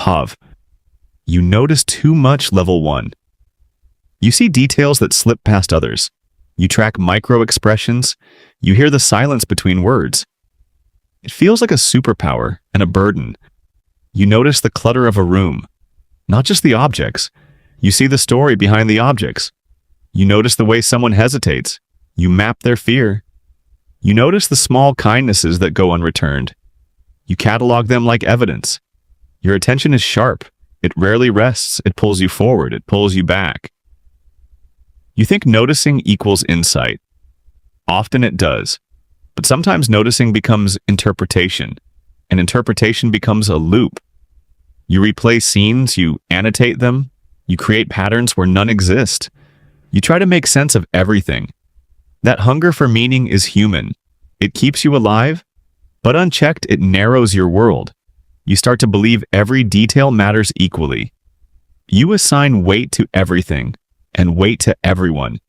POV. You notice too much. Level 1. You see details that slip past others. You track micro-expressions. You hear the silence between words. It feels like a superpower and a burden. You notice the clutter of a room, not just the objects. You see the story behind the objects. You notice the way someone hesitates. You map their fear. You notice the small kindnesses that go unreturned. You catalog them like evidence. Your attention is sharp. It rarely rests. It pulls you forward. It pulls you back. You think noticing equals insight. Often it does. But sometimes noticing becomes interpretation, and interpretation becomes a loop. You replay scenes, you annotate them, you create patterns where none exist. You try to make sense of everything. That hunger for meaning is human. It keeps you alive, but unchecked, it narrows your world. You start to believe every detail matters equally. You assign weight to everything and weight to everyone.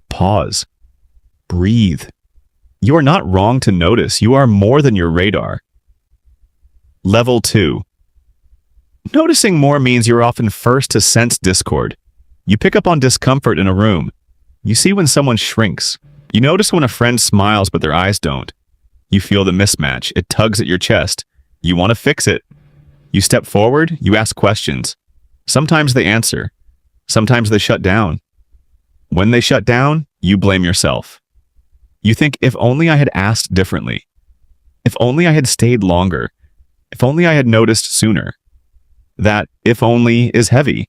Pause. Breathe. You are not wrong to notice. You are more than your radar. Level 2. Noticing more means you're often first to sense discord. You pick up on discomfort in a room. You see when someone shrinks. You notice when a friend smiles but their eyes don't. You feel the mismatch. It tugs at your chest. You want to fix it. You step forward. You ask questions. Sometimes they answer. Sometimes they shut down. When they shut down, you blame yourself. You think, if only I had asked differently. If only I had stayed longer. If only I had noticed sooner. That if only is heavy.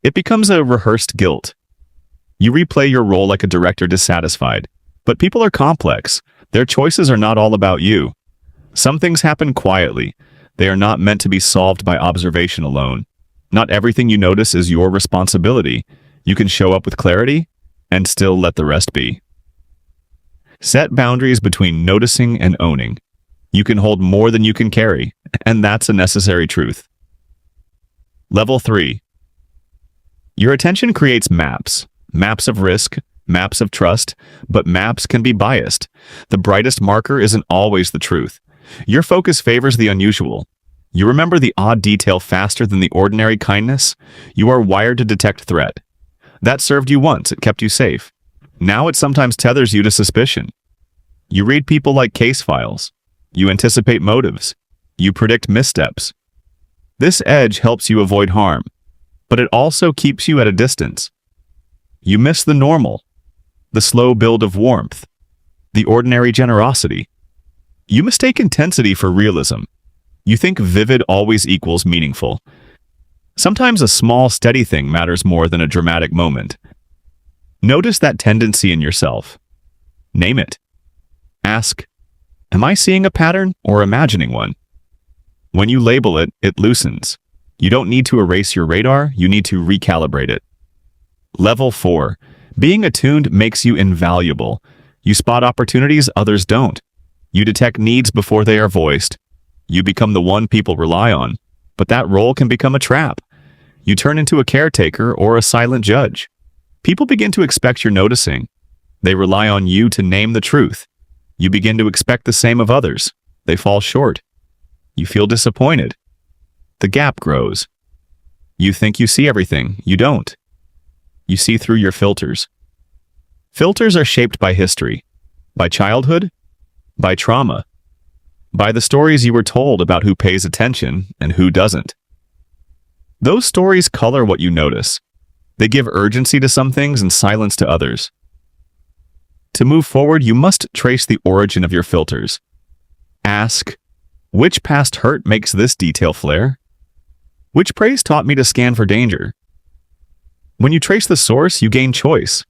It becomes a rehearsed guilt. You replay your role like a director dissatisfied. But people are complex. Their choices are not all about you. Some things happen quietly. They are not meant to be solved by observation alone. Not everything you notice is your responsibility. You can show up with clarity and still let the rest be. Set boundaries between noticing and owning. You can hold more than you can carry, and that's a necessary truth. Level 3. Your attention creates maps. Maps of risk, maps of trust, but maps can be biased. The brightest marker isn't always the truth. Your focus favors the unusual. You remember the odd detail faster than the ordinary kindness. You are wired to detect threat. That served you once. It kept you safe. Now it sometimes tethers you to suspicion. You read people like case files. You anticipate motives. You predict missteps. This edge helps you avoid harm, but it also keeps you at a distance. You miss the normal, the slow build of warmth, the ordinary generosity. You mistake intensity for realism. You think vivid always equals meaningful. Sometimes a small, steady thing matters more than a dramatic moment. Notice that tendency in yourself. Name it. Ask, am I seeing a pattern or imagining one? When you label it, it loosens. You don't need to erase your radar, you need to recalibrate it. Level 4. Being attuned makes you invaluable. You spot opportunities others don't. You detect needs before they are voiced. You become the one people rely on, but that role can become a trap. You turn into a caretaker or a silent judge. People begin to expect you're noticing. They rely on you to name the truth. You begin to expect the same of others. They fall short. You feel disappointed. The gap grows. You think you see everything. You don't. You see through your filters. Filters are shaped by history, by childhood, by trauma, by the stories you were told about who pays attention and who doesn't. Those stories color what you notice. They give urgency to some things and silence to others. To move forward, you must trace the origin of your filters. Ask, which past hurt makes this detail flare? Which praise taught me to scan for danger? When you trace the source, you gain choice.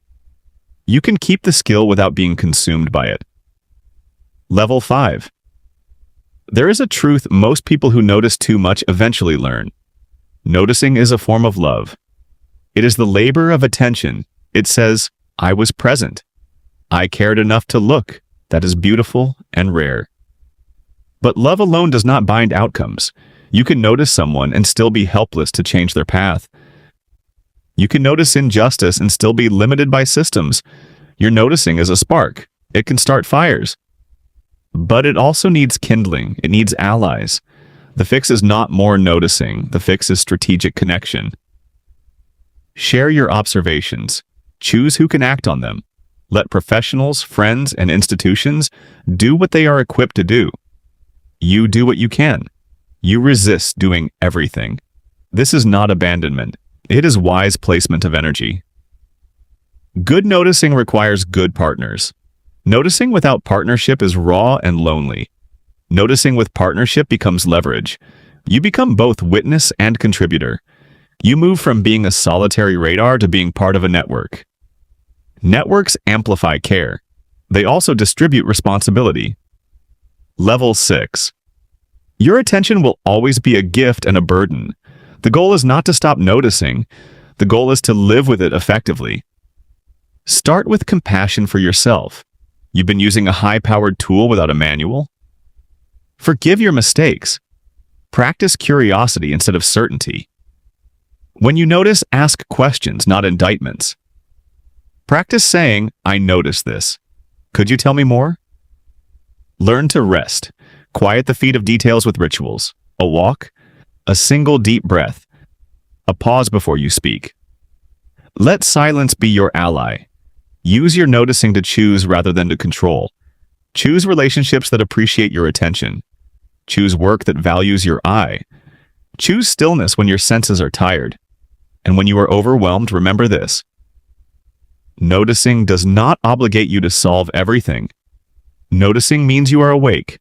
You can keep the skill without being consumed by it. Level 5. There is a truth most people who notice too much eventually learn. Noticing is a form of love. It is the labor of attention. It says, I was present. I cared enough to look. That is beautiful and rare. But love alone does not bind outcomes. You can notice someone and still be helpless to change their path. You can notice injustice and still be limited by systems. Your noticing is a spark. It can start fires. But it also needs kindling. It needs allies. The fix is not more noticing. The fix is strategic connection. Share your observations. Choose who can act on them. Let professionals, friends, and institutions do what they are equipped to do. You do what you can. You resist doing everything. This is not abandonment. It is wise placement of energy. Good noticing requires good partners. Noticing without partnership is raw and lonely. Noticing with partnership becomes leverage. You become both witness and contributor. You move from being a solitary radar to being part of a network. Networks amplify care. They also distribute responsibility. Level 6. Your attention will always be a gift and a burden. The goal is not to stop noticing. The goal is to live with it effectively. Start with compassion for yourself. You've been using a high-powered tool without a manual? Forgive your mistakes. Practice curiosity instead of certainty. When you notice, ask questions, not indictments. Practice saying, "I noticed this. Could you tell me more?" Learn to rest. Quiet the feed of details with rituals. A walk, a single deep breath, a pause before you speak. Let silence be your ally. Use your noticing to choose rather than to control. Choose relationships that appreciate your attention. Choose work that values your eye. Choose stillness when your senses are tired. And when you are overwhelmed, remember this. Noticing does not obligate you to solve everything. Noticing means you are awake.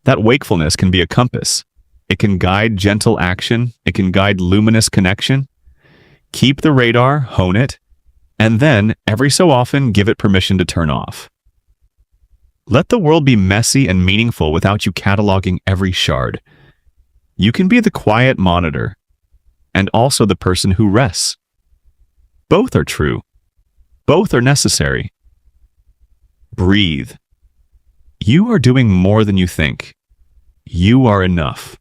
That wakefulness can be a compass. It can guide gentle action. It can guide luminous connection. Keep the radar, hone it, and then, every so often, give it permission to turn off. Let the world be messy and meaningful without you cataloging every shard. You can be the quiet monitor, and also the person who rests. Both are true. Both are necessary. Breathe. You are doing more than you think. You are enough.